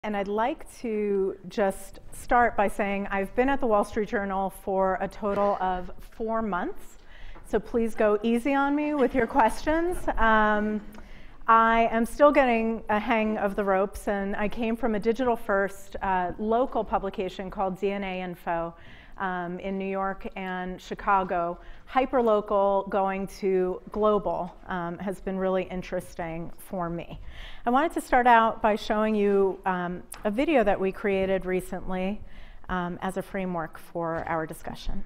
And I'd like to just start by saying I've been at the Wall Street Journal for a total of 4 months, so please go easy on me with your questions. I am still getting a hang of the ropes, and I came from a digital-first local publication called DNA Info in New York and Chicago. Hyperlocal going to global has been really interesting for me. I wanted to start out by showing you a video that we created recently as a framework for our discussion.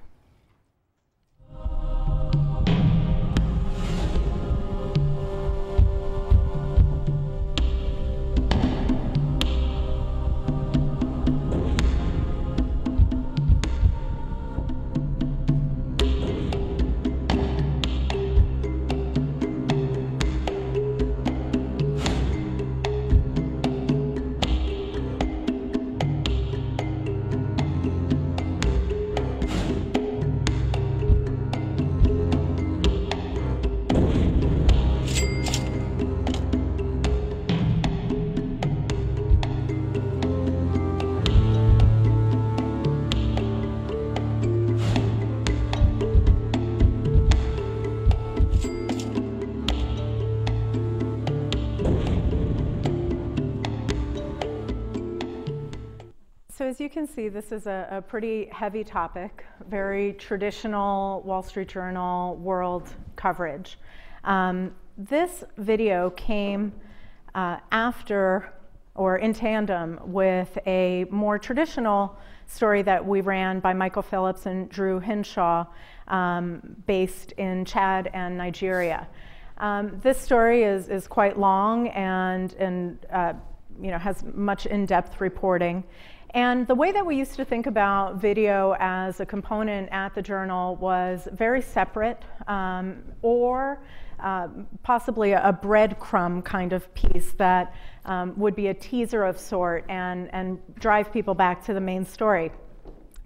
So as you can see, this is a pretty heavy topic, very traditional Wall Street Journal world coverage. This video came after or in tandem with a more traditional story that we ran by Michael Phillips and Drew Hinshaw, based in Chad and Nigeria. This story is quite long and has much in-depth reporting. And the way that we used to think about video as a component at the Journal was very separate, or possibly a breadcrumb kind of piece that would be a teaser of sort and drive people back to the main story.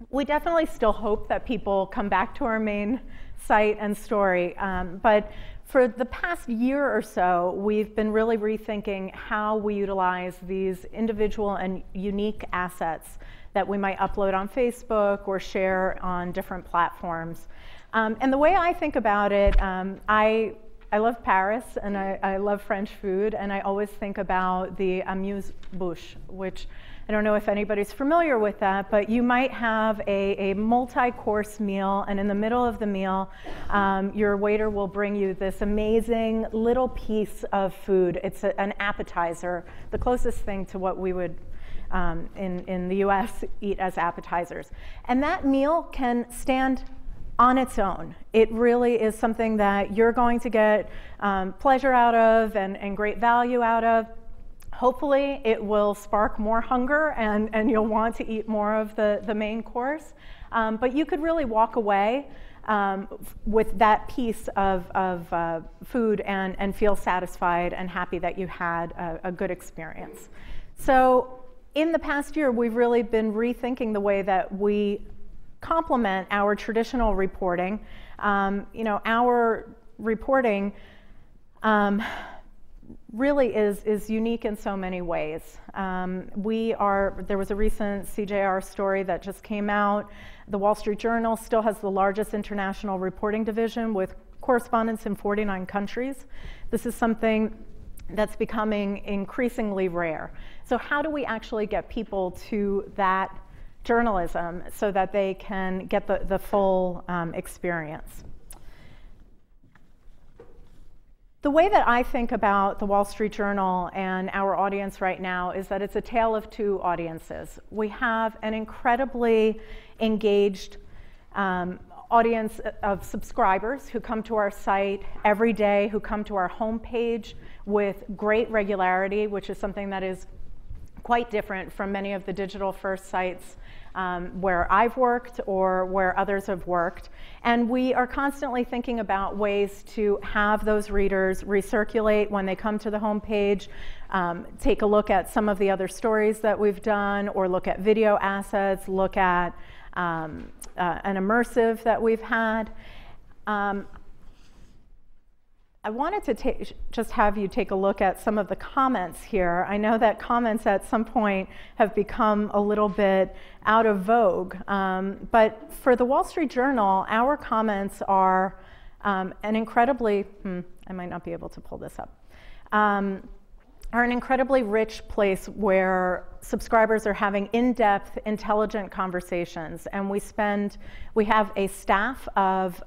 We definitely still hope that people come back to our main site and story, but for the past year or so, we've been really rethinking how we utilize these individual and unique assets that we might upload on Facebook or share on different platforms. And the way I think about it, I love Paris and I love French food, and I always think about the amuse-bouche, which I don't know if anybody's familiar with that, but you might have a multi-course meal, and in the middle of the meal, your waiter will bring you this amazing little piece of food. It's an appetizer, the closest thing to what we would, in the US, eat as appetizers. And that meal can stand on its own. It really is something that you're going to get pleasure out of and great value out of. Hopefully it will spark more hunger and you'll want to eat more of the main course. But you could really walk away with that piece of food and feel satisfied and happy that you had a good experience. So in the past year, we've really been rethinking the way that we complement our traditional reporting. Our reporting really is unique in so many ways. There was a recent CJR story that just came out. The Wall Street Journal still has the largest international reporting division with correspondents in 49 countries. This is something that's becoming increasingly rare. So how do we actually get people to that journalism so that they can get the full experience? The way that I think about the Wall Street Journal and our audience right now is that it's a tale of two audiences. We have an incredibly engaged audience of subscribers who come to our site every day, who come to our homepage with great regularity, which is something that is quite different from many of the digital-first sites where I've worked or where others have worked. And we are constantly thinking about ways to have those readers recirculate when they come to the homepage, take a look at some of the other stories that we've done, or look at video assets, look at an immersive that we've had. I wanted to just have you take a look at some of the comments here. I know that comments at some point have become a little bit out of vogue, but for the Wall Street Journal, our comments are an incredibly, I might not be able to pull this up, are an incredibly rich place where subscribers are having in-depth, intelligent conversations, and we have a staff of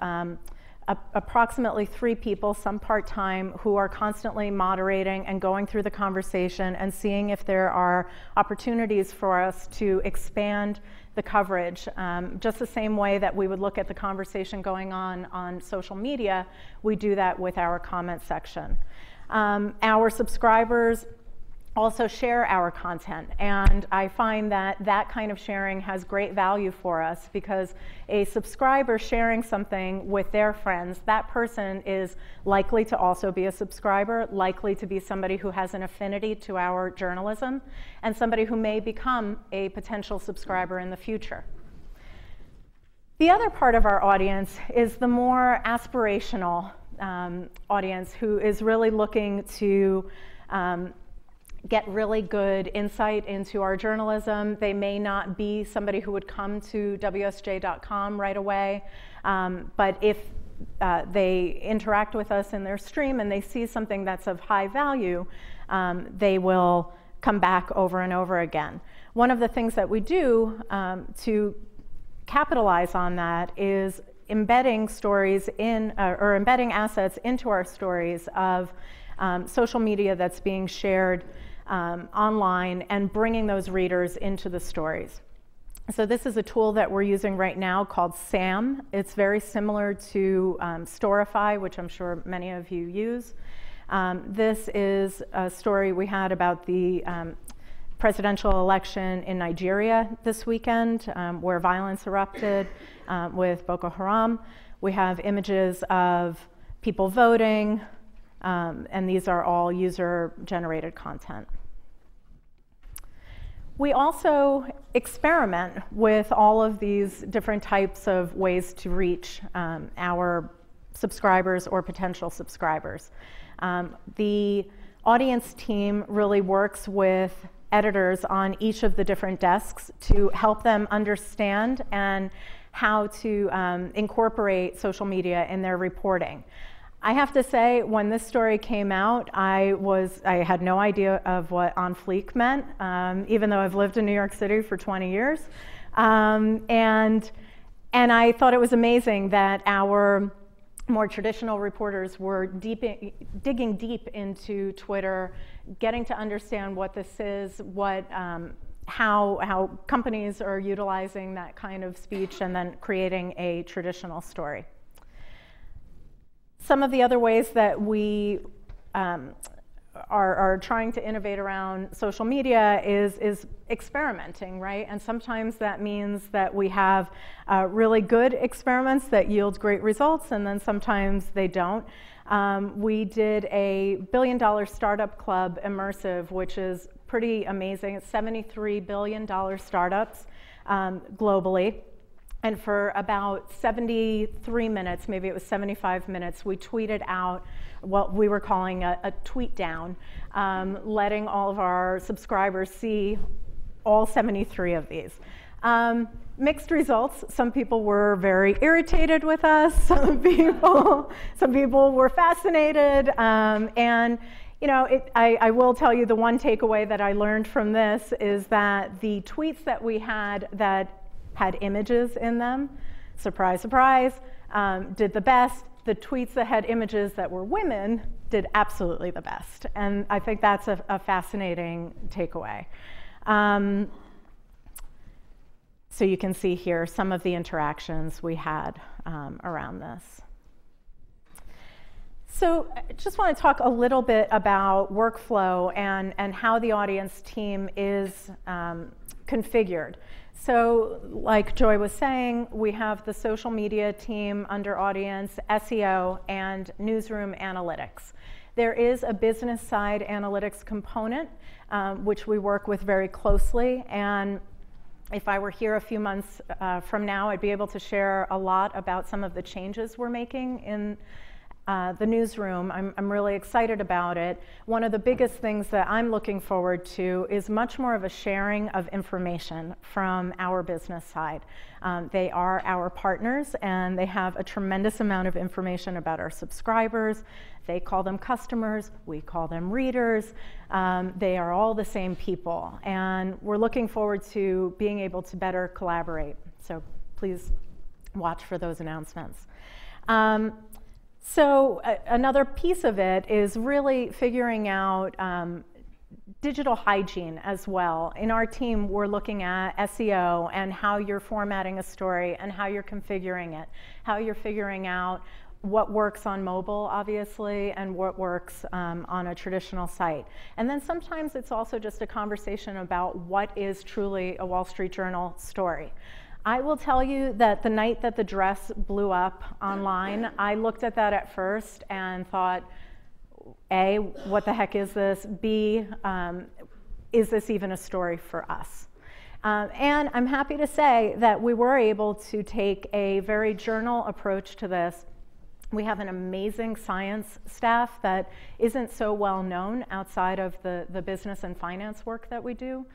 approximately 3 people, some part-time, who are constantly moderating and going through the conversation and seeing if there are opportunities for us to expand the coverage. Just the same way that we would look at the conversation going on social media, we do that with our comment section. Our subscribers also share our content, and I find that that kind of sharing has great value for us, because a subscriber sharing something with their friends, that person is likely to also be a subscriber, likely to be somebody who has an affinity to our journalism, and somebody who may become a potential subscriber in the future. The other part of our audience is the more aspirational audience, who is really looking to get really good insight into our journalism. They may not be somebody who would come to WSJ.com right away, but if they interact with us in their stream and they see something that's of high value, they will come back over and over again. One of the things that we do to capitalize on that is embedding stories in, or embedding assets into our stories of social media that's being shared online, and bringing those readers into the stories. So this is a tool that we're using right now called SAM. It's very similar to Storify, which I'm sure many of you use. This is a story we had about the presidential election in Nigeria this weekend, where violence erupted with Boko Haram. We have images of people voting, and these are all user-generated content. We also experiment with all of these different types of ways to reach our subscribers or potential subscribers. The audience team really works with editors on each of the different desks to help them understand and how to incorporate social media in their reporting. I have to say, when this story came out, I had no idea of what on fleek meant, even though I've lived in New York City for 20 years. And I thought it was amazing that our more traditional reporters were digging deep into Twitter, getting to understand what this is, how companies are utilizing that kind of speech, and then creating a traditional story. Some of the other ways that we are trying to innovate around social media is experimenting, right? And sometimes that means that we have really good experiments that yield great results, and then sometimes they don't. We did a $1 billion startup club immersive, which is pretty amazing. It's $73 billion startups globally. And for about 73 minutes, maybe it was 75 minutes, we tweeted out what we were calling a tweet down, letting all of our subscribers see all 73 of these. Mixed results. Some people were very irritated with us. Some people were fascinated. And you know, I will tell you, the one takeaway that I learned from this is that the tweets that we had that had images in them, surprise, surprise, did the best. The tweets that had images that were women did absolutely the best. And I think that's a fascinating takeaway. So you can see here some of the interactions we had around this. So I just want to talk a little bit about workflow and how the audience team is configured. So like Joy was saying, we have the social media team under audience, SEO, and newsroom analytics. There is a business side analytics component, which we work with very closely. And if I were here a few months from now, I'd be able to share a lot about some of the changes we're making in the newsroom. I'm really excited about it. One of the biggest things that I'm looking forward to is much more of a sharing of information from our business side. They are our partners, and they have a tremendous amount of information about our subscribers. They call them customers, we call them readers. They are all the same people, and we're looking forward to being able to better collaborate. So please watch for those announcements. So another piece of it is really figuring out digital hygiene as well. In our team, we're looking at SEO and how you're formatting a story and how you're configuring it, how you're figuring out what works on mobile, obviously, and what works on a traditional site. And then sometimes it's also just a conversation about what is truly a Wall Street Journal story. I will tell you that the night that the dress blew up online, I looked at that at first and thought, A, what the heck is this? B, is this even a story for us? And I'm happy to say that we were able to take a very journal approach to this. We have an amazing science staff that isn't so well known outside of the business and finance work that we do.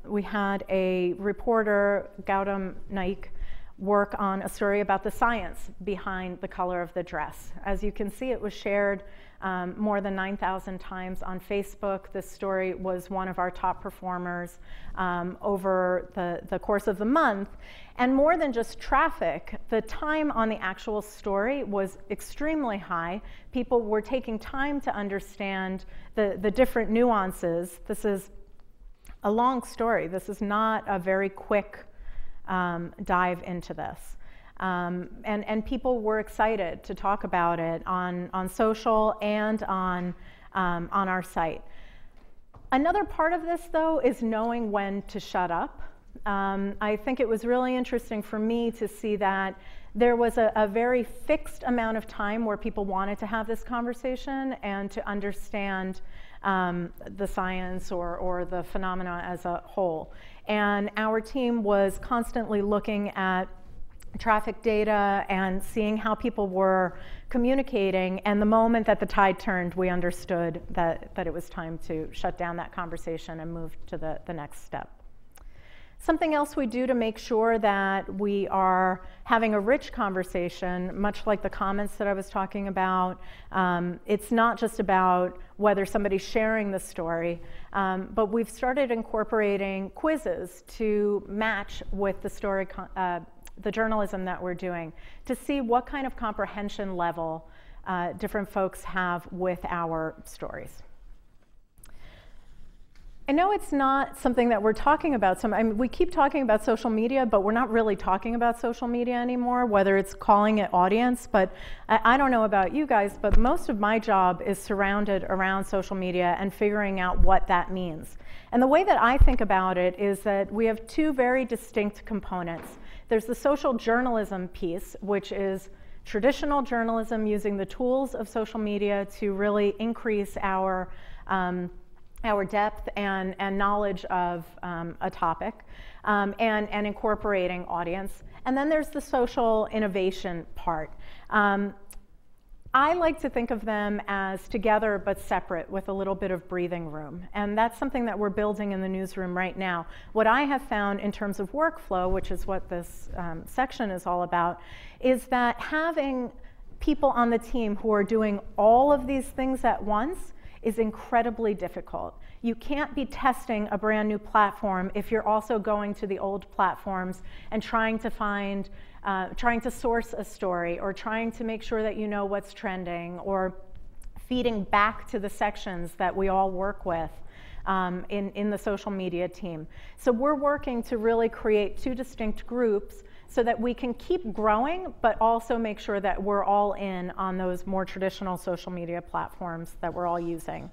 We had a reporter, Gautam Naik, work on a story about the science behind the color of the dress. As you can see, it was shared more than 9,000 times on Facebook. This story was one of our top performers over the course of the month. And more than just traffic, the time on the actual story was extremely high. People were taking time to understand the different nuances. This is a long story. This is not a very quick dive into this. And people were excited to talk about it on social and on our site. Another part of this, though, is knowing when to shut up. I think it was really interesting for me to see that there was a very fixed amount of time where people wanted to have this conversation and to understand the science or the phenomena as a whole. And our team was constantly looking at traffic data and seeing how people were communicating, and the moment that the tide turned, we understood that it was time to shut down that conversation and move to the next step. Something else we do to make sure that we are having a rich conversation, much like the comments that I was talking about, it's not just about whether somebody's sharing the story, but we've started incorporating quizzes to match with the story, the journalism that we're doing, to see what kind of comprehension level different folks have with our stories. I know it's not something that we're talking about. I mean, we keep talking about social media, but we're not really talking about social media anymore, whether it's calling it audience. But I don't know about you guys, but most of my job is surrounded around social media and figuring out what that means. And the way that I think about it is that we have two very distinct components. There's the social journalism piece, which is traditional journalism using the tools of social media to really increase our depth and knowledge of a topic, and incorporating audience. And then there's the social innovation part. I like to think of them as together but separate with a little bit of breathing room. And that's something that we're building in the newsroom right now. What I have found in terms of workflow, which is what this section is all about, is that having people on the team who are doing all of these things at once is incredibly difficult. You can't be testing a brand new platform if you're also going to the old platforms and trying to find, trying to source a story, or trying to make sure that you know what's trending, or feeding back to the sections that we all work with in the social media team. So we're working to really create two distinct groups so that we can keep growing, but also make sure that we're all in on those more traditional social media platforms that we're all using.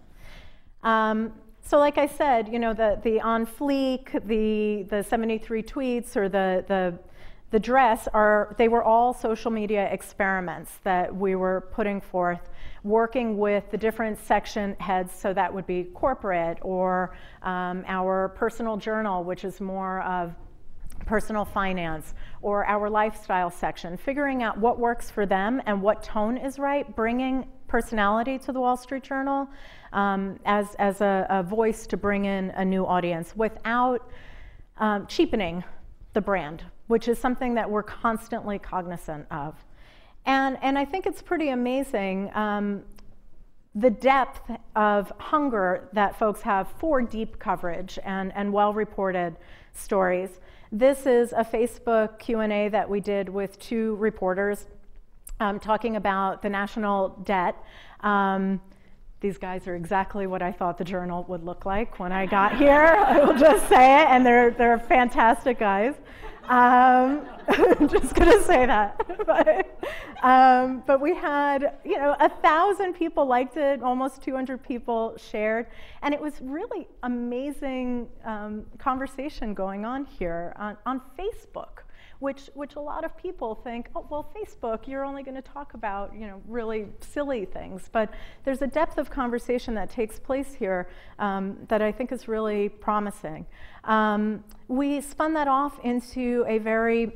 So like I said, you know, the on fleek, the 73 tweets, or the dress, they were all social media experiments that we were putting forth, working with the different section heads. So that would be corporate, or our personal journal, which is more of personal finance, or our lifestyle section, figuring out what works for them and what tone is right, bringing personality to the Wall Street Journal as a voice to bring in a new audience without cheapening the brand, which is something that we're constantly cognizant of. And I think it's pretty amazing the depth of hunger that folks have for deep coverage and well-reported stories. This is a Facebook Q&A that we did with two reporters talking about the national debt. These guys are exactly what I thought the Journal would look like when I got here. I will just say it, and they're fantastic guys. I'm just going to say that. But we had, 1,000 people liked it, almost 200 people shared, and it was really amazing conversation going on here on Facebook, which a lot of people think, oh, well, Facebook, you're only going to talk about, really silly things. But there's a depth of conversation that takes place here that I think is really promising. We spun that off into a very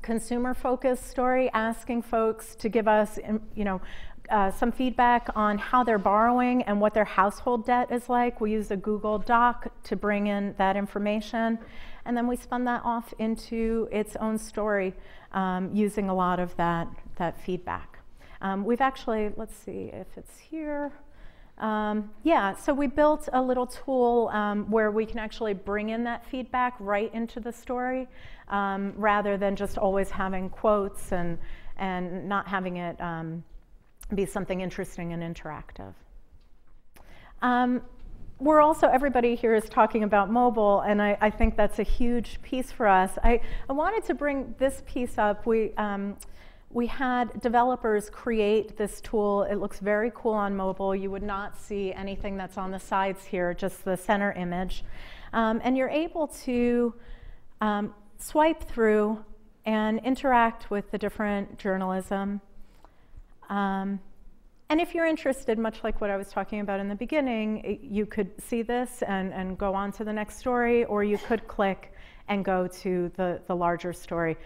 consumer-focused story, asking folks to give us, some feedback on how they're borrowing and what their household debt is like. We used a Google Doc to bring in that information. And then we spun that off into its own story using a lot of that feedback. We've actually, let's see if it's here. So we built a little tool where we can actually bring in that feedback right into the story rather than just always having quotes and not having it be something interesting and interactive. We're also, everybody here is talking about mobile, and I think that's a huge piece for us. I wanted to bring this piece up. We had developers create this tool. It looks very cool on mobile. You would not see anything that's on the sides here, just the center image. And you're able to swipe through and interact with the different journalism. And if you're interested, much like what I was talking about in the beginning, you could see this and go on to the next story, or you could click and go to the larger story.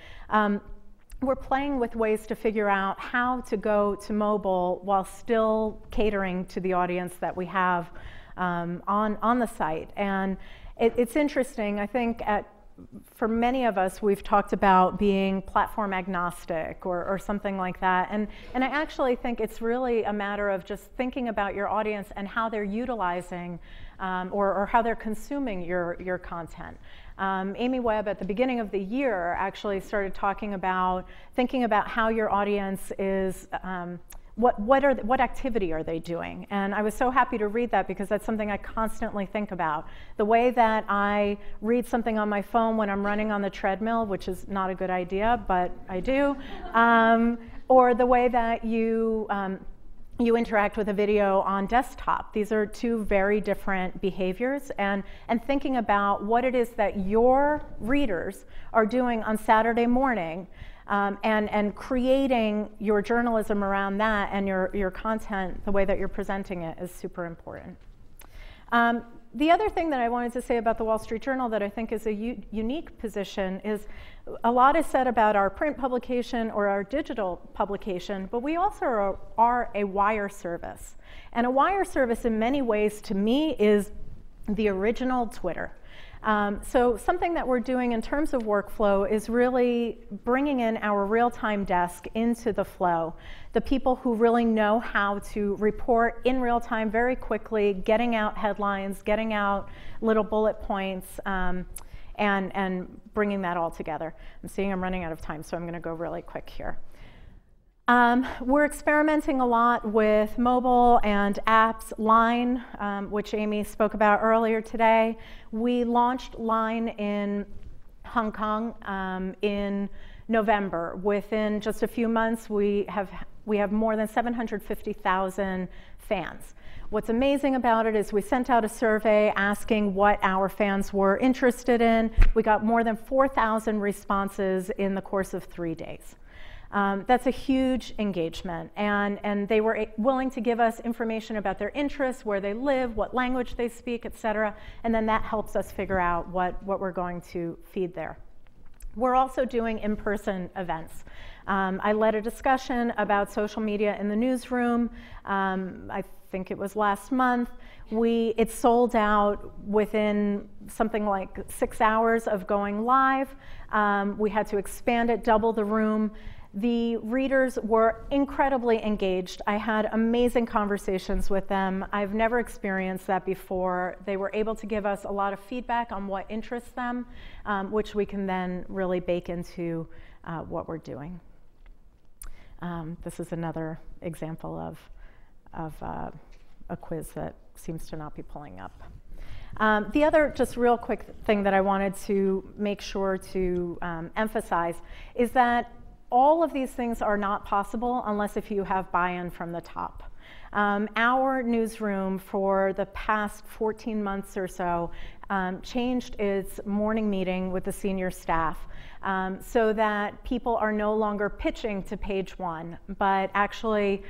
We're playing with ways to figure out how to go to mobile while still catering to the audience that we have on the site. And it's interesting, I think for many of us, we've talked about being platform agnostic or something like that. And I actually think it's really a matter of just thinking about your audience and how they're utilizing or how they're consuming your content. Amy Webb at the beginning of the year actually started thinking about how your audience is, what activity are they doing? And I was so happy to read that because that's something I constantly think about. The way that I read something on my phone when I'm running on the treadmill, which is not a good idea, but I do, or the way that you interact with a video on desktop. These are two very different behaviors, and thinking about what it is that your readers are doing on Saturday morning, and creating your journalism around that and your content, the way that you're presenting it, is super important. The other thing that I wanted to say about the Wall Street Journal that I think is a unique position is a lot is said about our print publication or our digital publication, but we also are a wire service. And a wire service in many ways, to me, is the original Twitter. So something that we're doing in terms of workflow is really bringing in our real-time desk into the flow. The people who really know how to report in real time very quickly, getting out headlines, getting out little bullet points, and bringing that all together. I'm seeing I'm running out of time, so I'm going to go really quick here. We're experimenting a lot with mobile and apps. Line, which Amy spoke about earlier today. We launched Line in Hong Kong in November. Within just a few months, we have more than 750,000 fans. What's amazing about it is we sent out a survey asking what our fans were interested in. We got more than 4,000 responses in the course of 3 days. That's a huge engagement, and they were willing to give us information about their interests, where they live, what language they speak, etc., and then that helps us figure out what we're going to feed there. We're also doing in-person events. I led a discussion about social media in the newsroom. I think it was last month. It sold out within something like 6 hours of going live. We had to expand it, double the room. The readers were incredibly engaged. I had amazing conversations with them. I've never experienced that before. They were able to give us a lot of feedback on what interests them, which we can then really bake into what we're doing. This is another example of a quiz that seems to not be pulling up. The other just real quick thing that I wanted to make sure to emphasize is that all of these things are not possible unless if you have buy-in from the top. Our newsroom for the past 14 months or so changed its morning meeting with the senior staff so that people are no longer pitching to page one, but actually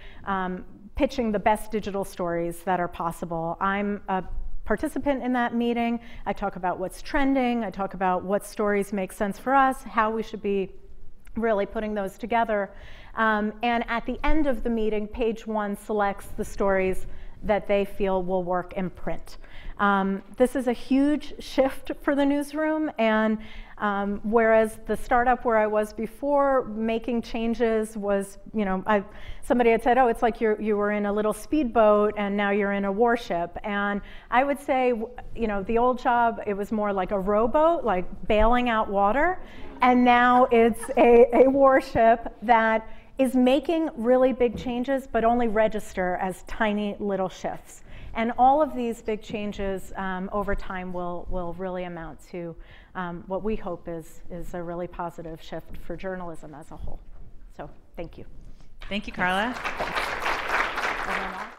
pitching the best digital stories that are possible. I'm a participant in that meeting. I talk about what's trending. I talk about what stories make sense for us, how we should be really putting those together. And at the end of the meeting, page one selects the stories that they feel will work in print. This is a huge shift for the newsroom, and whereas the startup where I was before, making changes was, somebody had said, oh, it's like you were in a little speedboat and now you're in a warship. And I would say, the old job, it was more like a rowboat, like bailing out water. And now it's a warship that is making really big changes, but only register as tiny little shifts. And all of these big changes over time will really amount to what we hope is a really positive shift for journalism as a whole. So thank you. Thank you, Carla. Thanks.